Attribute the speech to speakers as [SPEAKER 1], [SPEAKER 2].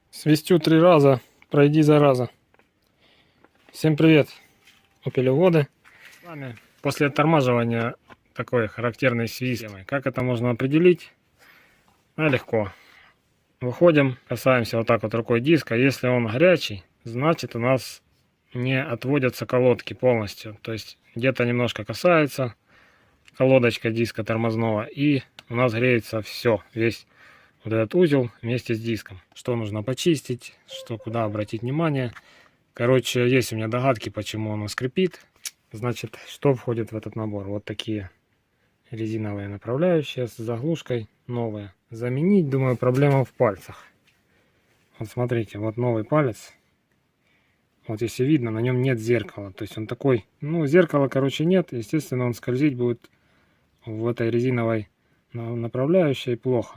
[SPEAKER 1] Свистю 3 раза, пройди зараза. Всем привет, опелеводы. С вами после оттормаживания такой характерный свист. Как это можно определить? Легко. Выходим, касаемся вот так вот рукой диска. Если он горячий, значит у нас не отводятся колодки полностью. То есть где-то немножко касается колодочка диска тормозного, и у нас греется все, весь вот этот узел вместе с диском. Что нужно почистить, что куда обратить внимание. Короче, есть у меня догадки, почему оно скрипит. Значит, что входит в этот набор? Вот такие резиновые направляющие с заглушкой, новые. Заменить, думаю, проблема в пальцах. Вот смотрите, вот новый палец. Вот если видно, на нем нет зеркала. То есть он такой, ну, зеркала, короче, нет. Естественно, он скользить будет в этой резиновой направляющей плохо.